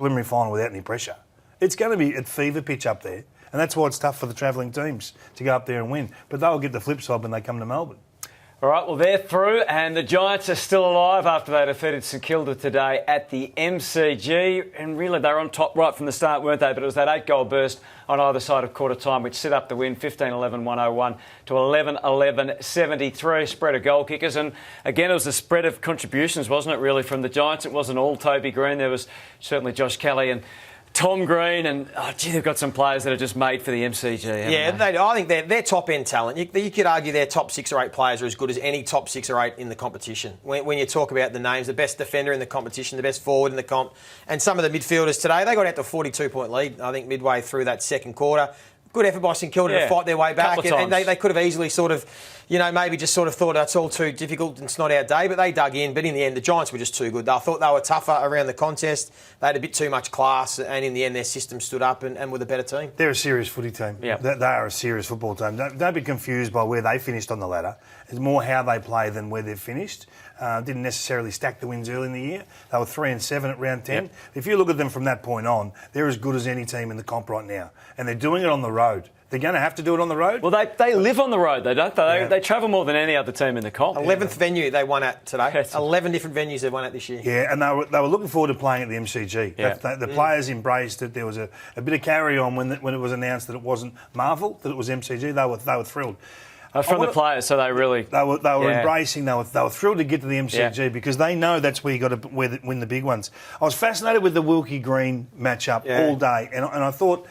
preliminary final without any pressure. It's going to be at fever pitch up there, and that's why it's tough for the travelling teams to go up there and win. But they'll get the flip side when they come to Melbourne. All right, well, they're through, and the Giants are still alive after they defeated St Kilda today at the MCG. And really, they were on top right from the start, weren't they? But it was that 8-goal burst on either side of quarter time which set up the win, 15-11-101 to 11-11-73, spread of goal kickers. And again, it was a spread of contributions, wasn't it, really, from the Giants? It wasn't all Toby Green. There was certainly Josh Kelly and Tom Green, and they've got some players that are just made for the MCG. Yeah, I think they're top-end talent. You could argue their top 6 or 8 players are as good as any top 6 or 8 in the competition. When you talk about the names, the best defender in the competition, the best forward in the comp, and some of the midfielders today, they got out to a 42-point lead, I think, midway through that second quarter. Good effort by St Kilda to fight their way back, and they could have easily sort of, maybe just sort of thought that's all too difficult and it's not our day, but they dug in. But in the end, the Giants were just too good. I thought they were tougher around the contest. They had a bit too much class, and in the end, their system stood up and were the better team. They're a serious footy team. Yep. They are a serious football team. Don't be confused by where they finished on the ladder. It's more how they play than where they've finished. Didn't necessarily stack the wins early in the year. They were 3-7 at round 10. Yep. If you look at them from that point on, they're as good as any team in the comp right now. And they're doing it on the road. They're going to have to do it on the road. Well, they live on the road, though, don't they? Yeah. They travel more than any other team in the comp. 11th venue they won at today. 11 different venues they've won at this year. Yeah, and they were looking forward to playing at the MCG. Yeah. The players embraced it. There was a bit of carry-on when it was announced that it wasn't Marvel, that it was MCG. They were thrilled. From the players, so they really... They were embracing, they were thrilled to get to the MCG because they know that's where you got to win the big ones. I was fascinated with the Wilkie Green matchup all day, and I thought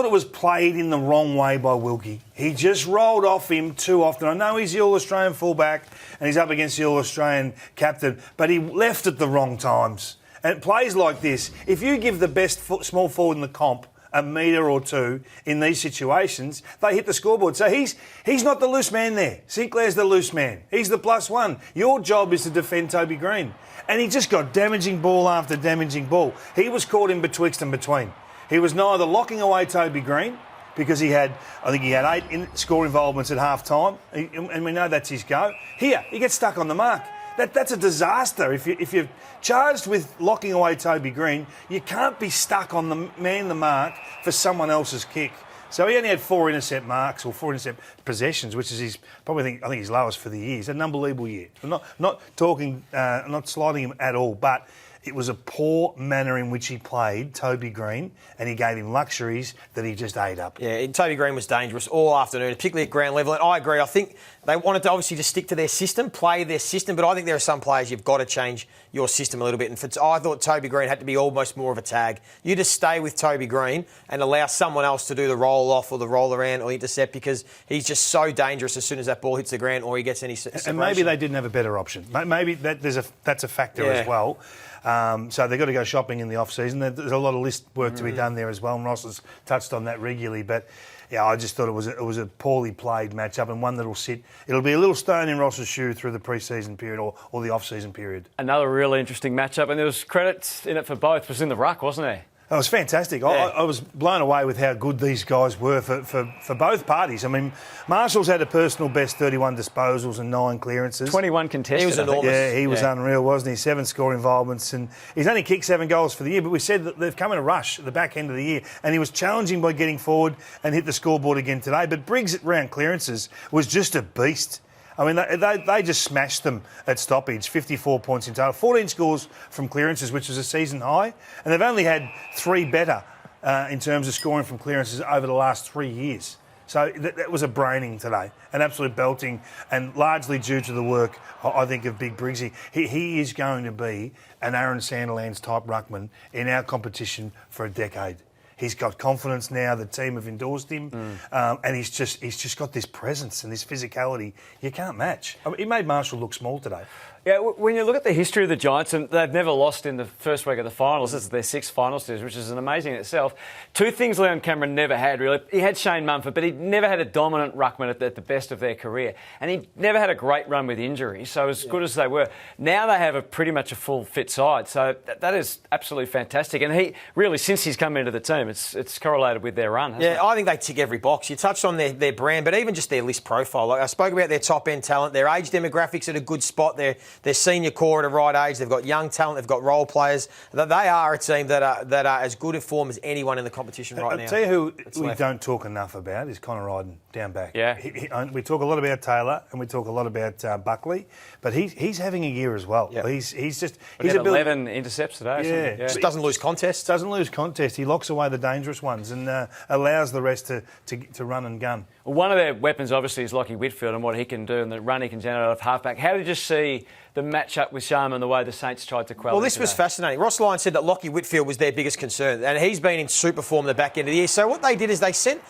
it was played in the wrong way by Wilkie. He just rolled off him too often. I know he's the All-Australian fullback and he's up against the All-Australian captain, but he left at the wrong times. And plays like this, if you give the best small forward in the comp a metre or two in these situations, they hit the scoreboard. So he's not the loose man there. Sinclair's the loose man. He's the +1. Your job is to defend Toby Green. And he just got damaging ball after damaging ball. He was caught in betwixt and between. He was neither locking away Toby Green because he had 8 score involvements at half-time, and we know that's his go. Here, he gets stuck on the mark. That's a disaster. If you're charged with locking away Toby Green, you can't be stuck on the mark for someone else's kick. So he only had 4 intercept marks or 4 intercept possessions, which is I think his lowest for the year. It's an unbelievable year. I'm not sliding him at all, but it was a poor manner in which he played Toby Green, and he gave him luxuries that he just ate up. Yeah, Toby Green was dangerous all afternoon, particularly at ground level. And I agree. I think they wanted to obviously just stick to their system, play their system, but I think there are some players you've got to change your system a little bit. And I thought Toby Green had to be almost more of a tag. You just stay with Toby Green and allow someone else to do the roll-off or the roll-around or intercept because he's just so dangerous as soon as that ball hits the ground or he gets any separation. And maybe they didn't have a better option. Maybe that's a factor as well. So they've got to go shopping in the off-season. There's a lot of list work to be done there as well, and Ross has touched on that regularly. But, yeah, I just thought it was a poorly played matchup and one that'll sit... It'll be a little stone in Ross's shoe through the pre-season period or the off-season period. Another really interesting matchup, and there was credits in it for both. It was in the ruck, wasn't there? It was fantastic. Yeah. I was blown away with how good these guys were for both parties. I mean, Marshall's had a personal best 31 disposals and 9 clearances. 21 contested. He was enormous. Yeah, he was unreal, wasn't he? 7 score involvements. And he's only kicked 7 goals for the year, but we said that they've come in a rush at the back end of the year. And he was challenging by getting forward and hit the scoreboard again today. But Briggs at round clearances was just a beast. I mean, they just smashed them at stoppage, 54 points in total, 14 scores from clearances, which was a season high, and they've only had 3 better in terms of scoring from clearances over the last 3 years. So that was a braining today, an absolute belting, and largely due to the work, I think, of Big Briggsy. He is going to be an Aaron Sandilands type ruckman in our competition for a decade. He's got confidence now. The team have endorsed him, and he's just got this presence and this physicality you can't match. I mean, he made Marshall look small today. Yeah, when you look at the history of the Giants, and they've never lost in the first week of the finals. This is their 6th final series, which is amazing in itself. 2 things Leon Cameron never had, really. He had Shane Mumford, but he never had a dominant ruckman at the best of their career. And he never had a great run with injury, so as good as they were. Now they have pretty much a full fit side, so that is absolutely fantastic. And he, really, since he's come into the team, it's correlated with their run, hasn't it? I think they tick every box. You touched on their brand, but even just their list profile. Like I spoke about their top-end talent, their age demographics at a good spot. They're their senior core at a right age. They've got young talent. They've got role players. They are a team that are as good in form as anyone in the competition right now. I'll tell you who we don't talk enough about is Connor Ryden down back. Yeah. We talk a lot about Taylor and we talk a lot about Buckley, but he's having a year as well. Yep. He's just... He's 11 intercepts today. Yeah. Just doesn't lose contests. Doesn't lose contest. He locks away the dangerous ones and allows the rest to run and gun. Well, one of their weapons, obviously, is Lachie Whitfield and what he can do and the run he can generate off halfback. How did you see the match-up with Sharman, the way the Saints tried to quell Well, this was fascinating. Ross Lyon said that Lachie Whitfield was their biggest concern, and he's been in super form the back end of the year. So what they did is they sent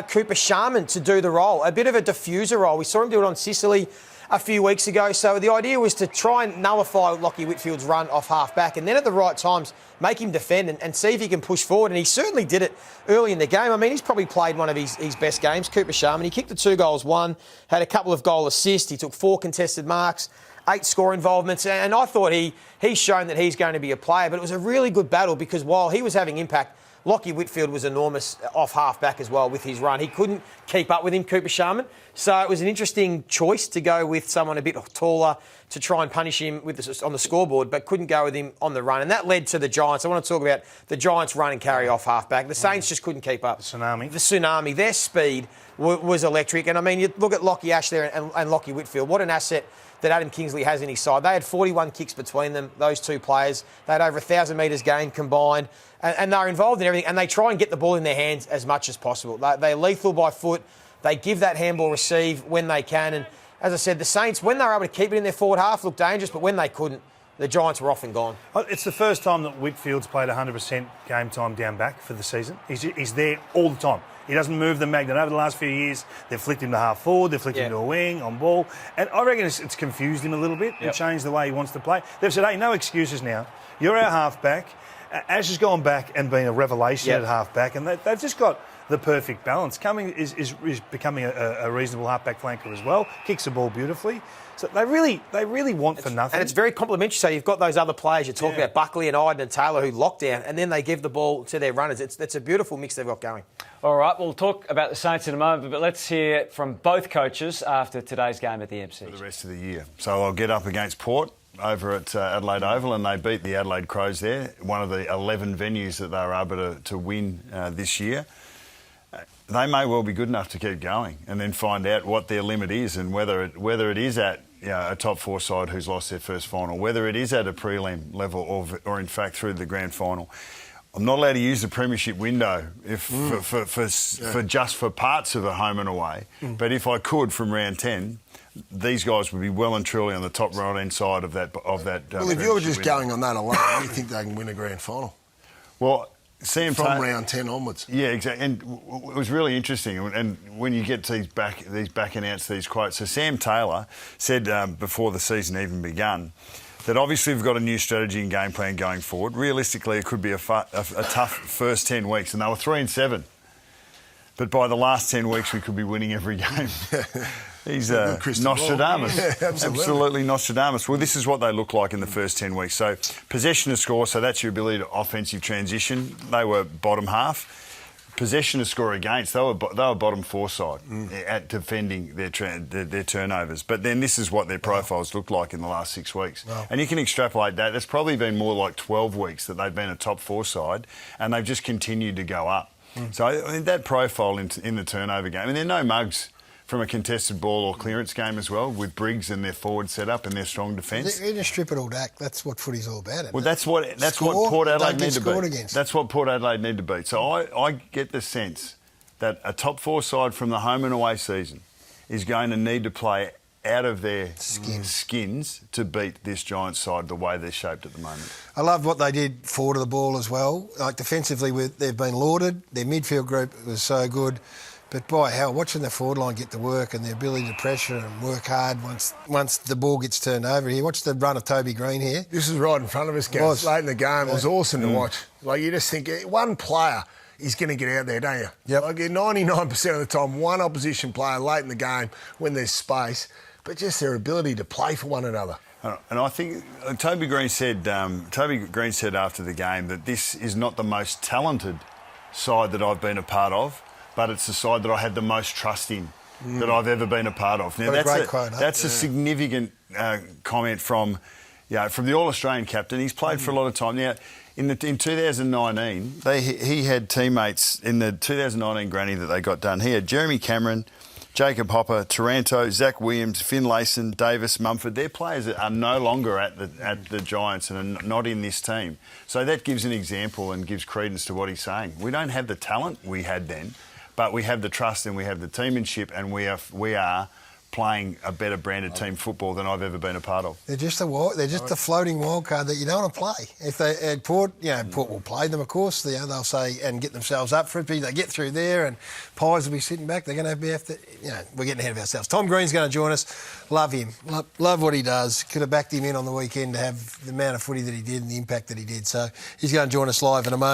Cooper Sharman to do the role, a bit of a diffuser role. We saw him do it on Sicily a few weeks ago. So the idea was to try and nullify Lachie Whitfield's run off half-back and then at the right times make him defend and see if he can push forward. And he certainly did it early in the game. I mean, he's probably played one of his best games, Cooper Sharman. He kicked the 2 goals, one, had a couple of goal assists. He took 4 contested marks, 8 score involvements. And I thought he's shown that he's going to be a player. But it was a really good battle because while he was having impact, Lachie Whitfield was enormous off half-back as well with his run. He couldn't keep up with him, Cooper Sharman. So it was an interesting choice to go with someone a bit taller to try and punish him on the scoreboard, but couldn't go with him on the run. And that led to the Giants. I want to talk about the Giants' run and carry off half-back. The Saints just couldn't keep up. The tsunami. Their speed was electric. And, I mean, you look at Lachie Ash there and Lachie Whitfield. What an asset that Adam Kingsley has in his side. They had 41 kicks between them, those two players. They had over 1,000 metres gained combined. And they're involved in everything. And they try and get the ball in their hands as much as possible. They're lethal by foot. They give that handball receive when they can. And as I said, the Saints, when they were able to keep it in their forward half, looked dangerous. But when they couldn't, the Giants were off and gone. It's the first time that Whitfield's played 100% game time down back for the season. He's there all the time. He doesn't move the magnet. Over the last few years, they've flicked him to half forward, they've flicked him to a wing, on ball. And I reckon it's confused him a little bit and changed the way he wants to play. They've said, hey, no excuses now. You're our half-back. Ash has gone back and been a revelation at half-back, and they've just got the perfect balance. Cumming is becoming a reasonable half-back flanker as well. Kicks the ball beautifully. So they really want for nothing. And it's very complimentary. So you've got those other players you talk about, Buckley and Iden and Taylor, who lock down, and then they give the ball to their runners. It's a beautiful mix they've got going. All right, we'll talk about the Saints in a moment, but let's hear from both coaches after today's game at the MC. For the rest of the year. So I'll get up against Port over at Adelaide Oval, and they beat the Adelaide Crows there, one of the 11 venues that they were able to win this year. They may well be good enough to keep going and then find out what their limit is and whether it is at a top 4 side who's lost their first final, whether it is at a prelim level or in fact through the grand final. I'm not allowed to use the premiership window for just for parts of a home and away, but if I could from round 10, these guys would be well and truly on the top right-hand side of that. Well, if you're just going on that alone, how do you think they can win a grand final? Well, Sam from round 10 onwards. Yeah, exactly. And it was really interesting. And when you get to these back announced these quotes, so Sam Taylor said before the season even begun that obviously we've got a new strategy and game plan going forward. Realistically, it could be a tough first 10 weeks, and they were 3-7. But by the last 10 weeks, we could be winning every game. He's Nostradamus. Yeah, absolutely Nostradamus. Well, this is what they look like in the first 10 weeks. So possession to score, so that's your ability to offensive transition. They were bottom half. Possession to score against, they were bottom 4 side at defending their turnovers. But then this is what their profiles looked like in the last 6 weeks. Wow. And you can extrapolate that. That's probably been more like 12 weeks that they've been a top 4 side, and they've just continued to go up. So I mean, that profile in the turnover game, and there are no mugs from a contested ball or clearance game as well, with Briggs and their forward setup and their strong defence. You just strip it all back. That's what footy's all about. Well, that's what Port Adelaide need to beat. Against. That's what Port Adelaide need to beat. So I get the sense that a top 4 side from the home and away season is going to need to play out of their skins to beat this Giants side the way they're shaped at the moment. I loved what they did forward of the ball as well. Like defensively, they've been lauded. Their midfield group was so good. But by hell, watching the forward line get to work and the ability to pressure and work hard once the ball gets turned over here. Watch the run of Toby Green here. This is right in front of us, guys. Late in the game. It was awesome to watch. Like, you just think one player is going to get out there, don't you? Yep. Like 99% of the time, one opposition player late in the game when there's space, but just their ability to play for one another. And I think Toby Green said after the game that this is not the most talented side that I've been a part of, but it's the side that I had the most trust in that I've ever been a part of. Now, What a great quote, huh? That's a significant comment from the All-Australian captain. He's played for a lot of time. Now, in 2019, he had teammates in the 2019 granny that they got done. He had Jeremy Cameron, Jacob Hopper, Taranto, Zach Williams, Finlayson, Davis, Mumford. They're players that are no longer at the Giants and are not in this team. So that gives an example and gives credence to what he's saying. We don't have the talent we had then, but we have the trust and we have the teammanship, and we are playing a better branded team football than I've ever been a part of. They're just a floating wild card that you don't want to play. If they at Port, Port will play them, of course. They'll say and get themselves up for it. But they get through there, and Pies will be sitting back. They're going to have to. We're getting ahead of ourselves. Tom Green's going to join us. Love him. Love what he does. Could have backed him in on the weekend to have the amount of footy that he did and the impact that he did. So he's going to join us live in a moment.